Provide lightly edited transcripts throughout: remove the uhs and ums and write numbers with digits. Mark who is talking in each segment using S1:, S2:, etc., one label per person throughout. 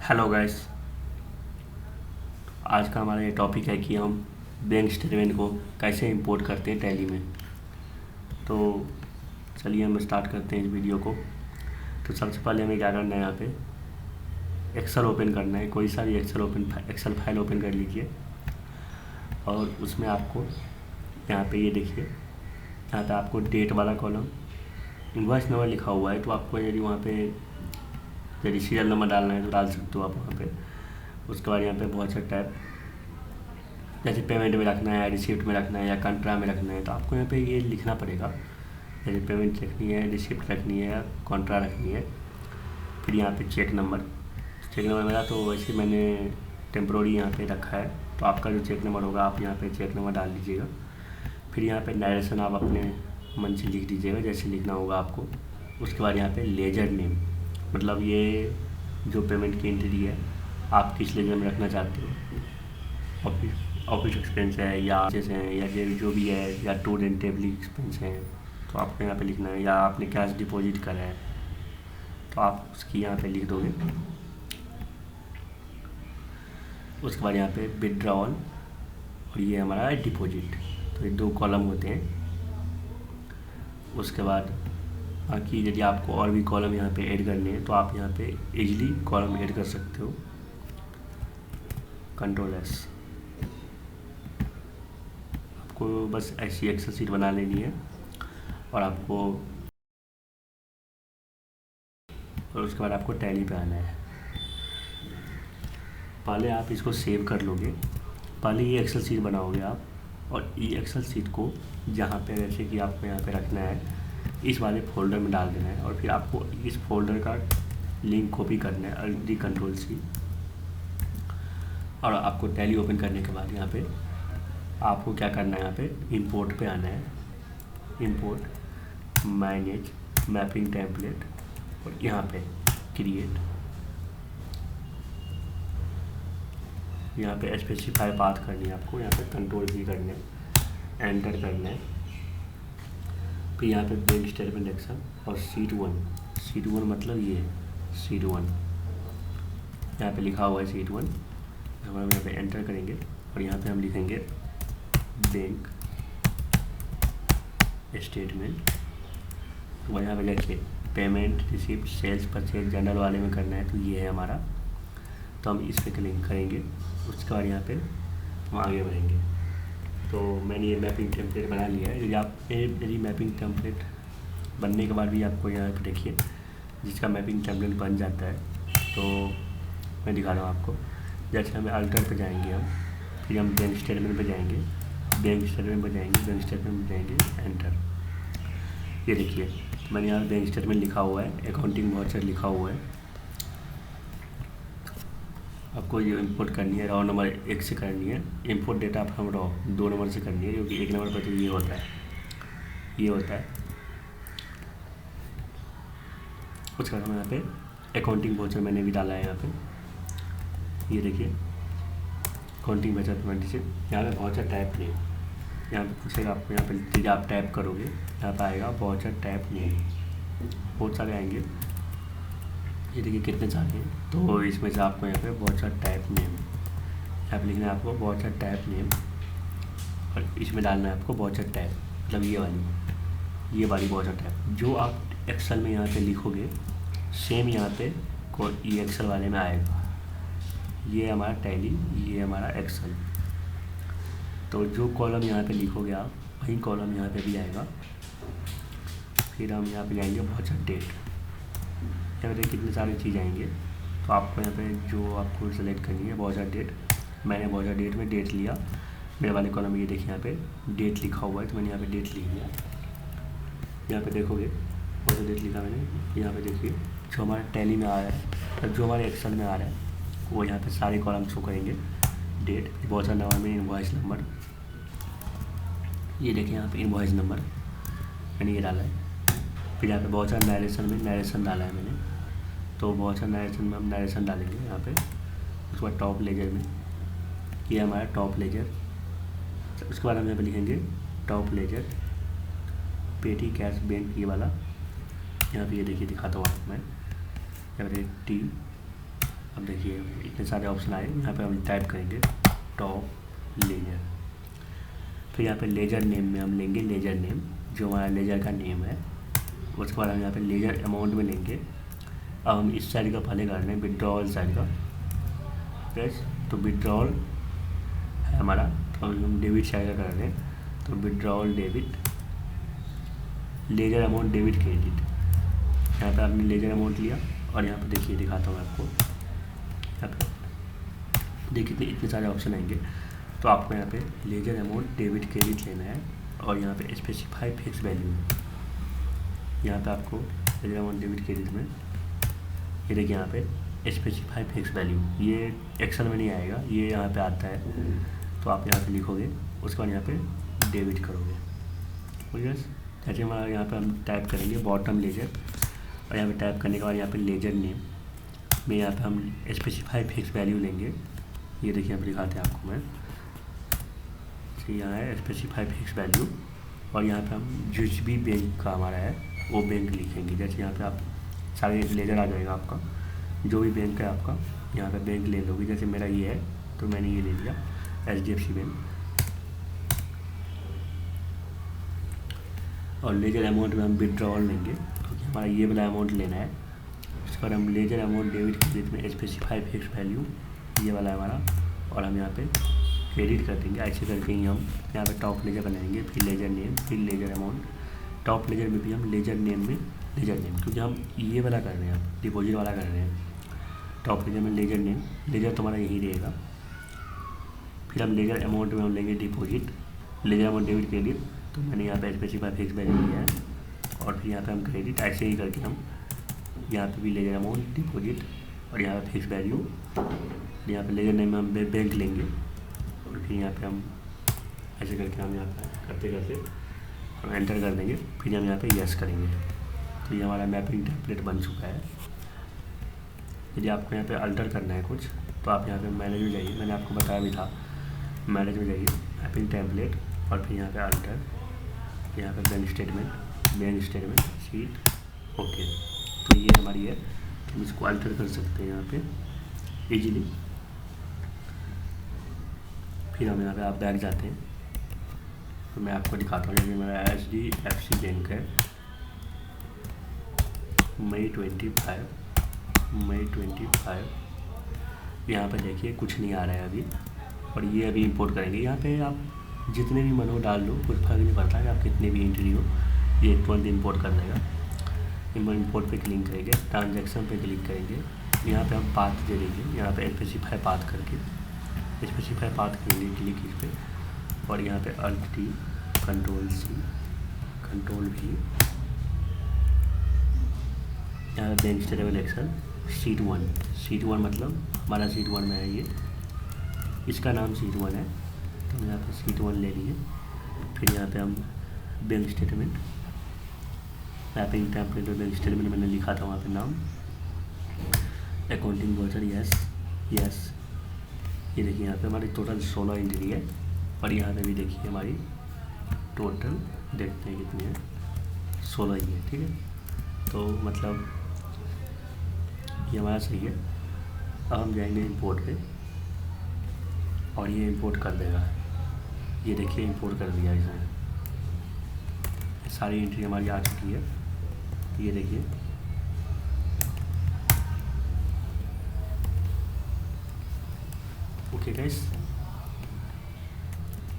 S1: Hello guys. आज का हमारा ये टॉपिक है कि हम बैंक स्टेटमेंट को कैसे इंपोर्ट करते हैं टैली में। तो चलिए हम स्टार्ट करते हैं इस वीडियो को। तो सबसे पहले हमें क्या करना है, यहाँ पे एक्सेल ओपन करना है। कोई सा भी एक्सेल फाइल ओपन कर लीजिए और उसमें आपको यहाँ पे ये देखिए, यहाँ पे आपको डेट वाला कॉलम इनवॉइस नंबर लिखा हुआ है। तो आपको यदि वहाँ पे यदि सीरियल नंबर डालना है तो डाल सकते हो आप वहाँ पे। उसके बाद यहाँ पे बहुत से टैब, जैसे पेमेंट में रखना है, रिसिप्ट में रखना है या कंट्रा में रखना है, तो आपको यहाँ पे ये लिखना पड़ेगा। जैसे पेमेंट रखनी है, रिसिप्ट रखनी है या कंट्रा रखनी है। फिर यहाँ पे चेक नंबर मेरा तो वैसे मैंने टेम्प्रोरी यहाँ पे रखा है, तो आपका जो चेक नंबर होगा आप यहाँ पे चेक नंबर डाल दीजिएगा। फिर यहाँ पे नरेशन आप अपने मन से लिख दीजिएगा जैसे लिखना होगा आपको। उसके बाद यहाँ पे लेजर नेम, मतलब ये जो पेमेंट की एंट्री है आप किस लेजर में रखना चाहते हो। ऑफिस एक्सपेंस है या जैसे हैं या जो भी है, या टूर एंड ट्रेवलिंग एक्सपेंस हैं, तो आपको यहाँ पे लिखना है। या आपने कैश डिपॉजिट करा है तो आप उसकी यहाँ पे लिख दोगे। उसके बाद यहाँ पे विड्रॉल और ये हमारा है डिपॉजिट, तो ये दो कॉलम होते हैं। उसके बाद बाकी यदि आपको और भी कॉलम यहाँ पे ऐड करने हैं तो आप यहाँ पे इजीली कॉलम ऐड कर सकते हो। कंट्रोल एस, आपको बस ऐसी एक्सेल शीट बना लेनी है और उसके बाद आपको टैली पे आना है। पहले आप इसको सेव कर लोगे, पहले ये एक्सेल शीट बनाओगे आप, और ये एक्सेल शीट को जहाँ पे जैसे कि आपको यहाँ पे रखना है इस वाले फोल्डर में डाल देना है। और फिर आपको इस फोल्डर का लिंक कॉपी करना है, अल्टी कंट्रोल सी। और आपको टैली ओपन करने के बाद यहाँ पे आपको क्या करना है, यहाँ पे इंपोर्ट पे आना है। इंपोर्ट, मैनेज, मैपिंग टेम्पलेट, और यहाँ पे क्रिएट, यहाँ पे स्पेसिफाई पाथ करनी है आपको। यहाँ पे कंट्रोल भी करना है, एंटर करना है। फिर यहाँ पे बैंक स्टेटमेंट एक्शन और शीट वन मतलब ये शीट 1 यहाँ पे लिखा हुआ है शीट 1। हम यहाँ पे एंटर करेंगे और यहाँ पे हम लिखेंगे बैंक स्टेटमेंट। तो यहाँ पे लिखिए payment, receipt, sales, purchase, general वाले में करना है, तो ये है हमारा। तो हम इस पर क्लिक करेंगे। उसके बाद यहाँ पे हम आगे बढ़ेंगे। तो मैंने ये मैपिंग टेम्पलेट बना लिया है। यदि मैपिंग टेम्पलेट बनने के बाद भी आपको यहाँ पे देखिए जिसका मैपिंग टेम्पलेट बन जाता है, तो मैं दिखा रहा हूँ आपको। जैसे हमें अल्टर पे जाएंगे हम, फिर हम बैंक स्टेटमेंट पे जाएंगे, एंटर। ये देखिए मैंने यहाँ बैंक स्टेटमेंट लिखा हुआ है, अकाउंटिंग वाउचर लिखा हुआ है। आपको ये इंपोर्ट करनी है, रॉ नंबर 1 से करनी है। Import data from raw 2 number से करनी है, क्योंकि 1 नंबर पर तो ये होता है। उसके बाद हम यहाँ पे अकाउंटिंग वाउचर मैंने भी डाला है यहाँ पे। ये देखिए अकाउंटिंग वाउचर पेमेंट से यहाँ पे वाउचर टाइप नेम, यहाँ पे पूछेगा आपको। यहाँ पे चीज़ आप टाइप करोगे, यहाँ पे आएगा वाउचर टाइप नेम। बहुत सारे आएंगे, ये देखिए कितने सारे हैं। तो इसमें से आपको यहाँ पे वाउचर टाइप नेम यहाँ पे लिखना है, आपको वाउचर टाइप नेम, और इसमें डालना है आपको वाउचर टाइप, मतलब ये वाली वाउचर टाइप जो आप एक्सेल में यहाँ पे लिखोगे सेम यहाँ पे ये एक्सेल वाले में आएगा। ये हमारा टैली, ये हमारा एक्सेल। तो जो कॉलम यहाँ पे लिखोगे आप वही कॉलम यहाँ पे भी आएगा। फिर हम यहाँ पे जाएंगे वाउचर डेट, यहाँ पे कितने सारे चीज़ आएंगे। तो आपको यहाँ पे जो आपको सेलेक्ट करनी है वाउचर डेट। मैंने वाउचर डेट में डेट लिया, मेरे वाले कॉलम में ये देखिए यहाँ पे डेट लिखा हुआ है, तो मैंने यहाँ पे डेट लिख लिया। यहाँ पे देखोगे वाउचर डेट लिखा मैंने, यहाँ पे देखिए जो हमारे टैली में आ रहा है, तब जो हमारे एक्सेल में आ रहा है वो यहाँ पे सारे कॉलम शो करेंगे। डेट, वाउचर नंबर में इनवॉइस नंबर, ये देखिए यहाँ पे इनवॉइस नंबर मैंने ये डाला है। फिर यहाँ पे वाउचर नरेशन में नरेशन डाला है मैंने, तो वाउचर नरेशन में हम नरेशन डालेंगे यहाँ पे। उसके बाद टॉप लेजर में ये हमारा टॉप लेजर। उसके बाद हम यहाँ पे लिखेंगे top ledger petty cash bank, ये वाला। यहाँ पे ये देखिए दिखाता हूँ आपको मैं, यहाँ पे टी, अब अब देखिए इतने सारे ऑप्शन आए। यहाँ पे हम टाइप करेंगे टॉप लेजर। फिर यहाँ पे लेजर नेम में हम लेंगे लेजर नेम, जो हमारा लेजर का नेम है। उसके बाद हम यहाँ पे लेजर अमाउंट में लेंगे। अब हम इस साइड का पहले कर रहे हैं, विड्रॉल साइड का। यस, तो विड्रॉल है हमारा, तो हम डेबिट साइड का कर रहे हैं, तो withdrawal debit, ledger amount debit credit. यहाँ पे आपने लेजर अमाउंट लिया और यहाँ पे देखिए दिखाता हूँ आपको। यहाँ पे देखिए इतने सारे ऑप्शन आएंगे, तो आपको यहाँ पे लेजर अमाउंट डेबिट क्रेडिट लेना है और यहाँ पे स्पेसिफाई फिक्स वैल्यू। यहाँ पे आपको लेजर अमाउंट डेबिट क्रेडिट में ये देखिए यहाँ पे स्पेसिफाई फिक्स वैल्यू, ये एक्सेल में नहीं आएगा, ये यहाँ पे आता है। तो आप यहाँ पे लिखोगे, उसके बाद यहाँ पे डेबिट करोगे। यस, जैसे हमारा यहाँ पे हम टाइप करेंगे बॉटम लेजर, और यहाँ पे टाइप करने के बाद यहाँ पे लेजर नेम में यहाँ पे हम स्पेसिफाई फिक्स वैल्यू लेंगे। ये देखिए यहाँ पे दिखाते हैं आपको मैं, यहाँ है स्पेसिफाई फिक्स वैल्यू, और यहाँ पे हम जिस भी बैंक का हमारा है वो बैंक लिखेंगे। जैसे यहाँ पे आप सारे लेजर आ जाएगा आपका, जो भी बैंक है आपका यहाँ पे बैंक ले लोगे। जैसे मेरा ये है तो मैंने ये ले लिया HDFC बैंक। और लेजर अमाउंट में हम विड्रॉल लेंगे, क्योंकि हमारा ये वाला अमाउंट लेना है। उसके बाद हम लेजर अमाउंट डेबिट क्रेडिट में स्पेसिफाई फिक्स वैल्यू, ये वाला है हमारा, और हम यहाँ पे क्रेडिट कर देंगे। ऐसे करके ही हम यहाँ पे टॉप लेजर बनाएंगे, फिर लेजर नेम, फिर लेजर अमाउंट। टॉप लेजर में भी हम लेजर नेम में लेजर नेम, क्योंकि हम ये वाला कर रहे हैं, डिपॉजिट वाला कर रहे हैं। टॉप लेजर में लेजर नेम, लेजर तुम्हारा यही रहेगा। फिर हम लेजर अमाउंट में हम लेंगे deposit, ledger amount debit credit, तो मैंने यहाँ पे स्पेसिफाई फिक्स वैल्यू लिया है। और फिर यहाँ पे हम क्रेडिट, ऐसे ही करके हम यहाँ पे भी लेजर अमाउंट डिपॉजिट, और यहाँ पे फिक्स वैल्यू, यहाँ पे लेजर नेम में हम बैंक लेंगे, और फिर यहाँ पे हम ऐसे करके हम यहाँ पे करते करते हम एंटर कर देंगे। फिर हम यहाँ पे यस करेंगे, तो ये हमारा मैपिंग टेम्पलेट बन चुका है। यदि आपको यहाँ पे अल्टर करना है कुछ, तो आप यहाँ पे मैनेज में जाइए, मैंने आपको बताया भी था, मैनेज में जाइए, मैपिंग टेम्पलेट, और फिर यहाँ पे अल्टर, यहाँ पे बैंक स्टेटमेंट शीट, ओके। तो ये हमारी है, हम इसको अल्टर कर सकते हैं यहाँ पे इजीली। फिर हम यहाँ पे आप बैक जाते हैं, तो मैं आपको दिखाता हूँ। जैसे मेरा HDFC बैंक है, मई 25, यहाँ पे देखिए कुछ नहीं आ रहा है अभी, और ये अभी इंपोर्ट करेंगे। यहाँ पे आप जितने भी मनो डाल लो, कुछ फर्क नहीं पड़ता है, आप कितने भी एंट्री हो, ये तुरंत इंपोर्ट कर देगा। इंपोर्ट पे क्लिक करेंगे, ट्रांजैक्शन पे क्लिक करेंगे, यहाँ पे हम पाथ दे देंगे, यहाँ पे स्पेसिफाई पाथ करके स्पेसिफाई पाथ करेंगे क्लिक इस पे, और यहाँ पे Alt+T, Ctrl+C, Ctrl+V, यहाँ पे बैंक स्टेटमेंट एक्शन शीट 1 मतलब हमारा शीट 1 में है, ये इसका नाम शीट 1 है, तो यहाँ पे शीट 1 ले लिए। फिर यहाँ पे हम बैंक स्टेटमेंट, मैपिंग टेम्पलेट और बैंक स्टेटमेंट मैंने लिखा था वहाँ पे नाम, अकाउंटिंग वाउचर, यस। ये देखिए यहाँ पे हमारी टोटल 16 एंट्री है, और यहाँ पे भी देखिए हमारी टोटल देखते हैं कितनी है, 16 ही है, ठीक है। तो मतलब ये हमारा सही है। अब हम जाएंगे इंपोर्ट पे, और ये इंपोर्ट कर देगा। ये देखिए इंपोर्ट कर दिया इसने, सारी एंट्री हमारी आ चुकी है। ये देखिए ओके गाइस,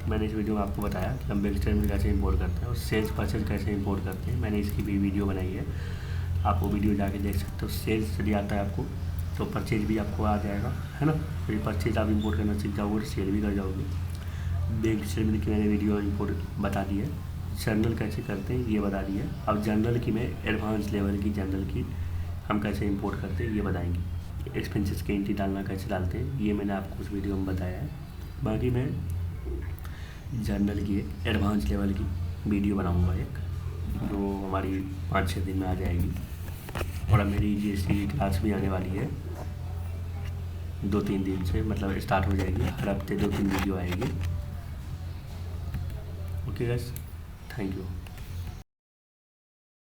S1: मैंने इस वीडियो में आपको बताया कि हम बैंक स्टेटमेंट कैसे इंपोर्ट करते हैं और सेल्स परचेज कैसे इंपोर्ट करते हैं। मैंने इसकी भी वीडियो बनाई है, आप वो वीडियो जाके देख सकते हो। सेल्स यदि आता है आपको तो परचेज भी आपको आ जाएगा, है ना। फिर परचेज आप इंपोर्ट करना सीख जाओगे तो सेल भी कर जाओगे। बैंक स्टेटमेंट की मैंने वीडियो इंपोर्ट बता दी है। जर्नल कैसे करते हैं ये बता दी है। अब जर्नल की मैं एडवांस लेवल की जर्नल की हम कैसे इंपोर्ट करते हैं ये बताएंगे। एक्सपेंसेस की एंट्री डालना कैसे डालते हैं ये मैंने आपको उस वीडियो में बताया है। बाकी मैं जर्नल की एडवांस लेवल की वीडियो बनाऊंगा एक, जो हमारी 5-6 दिन में आ जाएगी। और अब मेरी GST क्लास भी आने वाली है 2-3 दिन से, मतलब स्टार्ट हो जाएगी। हर हफ्ते 2-3 वीडियो आएगी। Okay guys, thank you.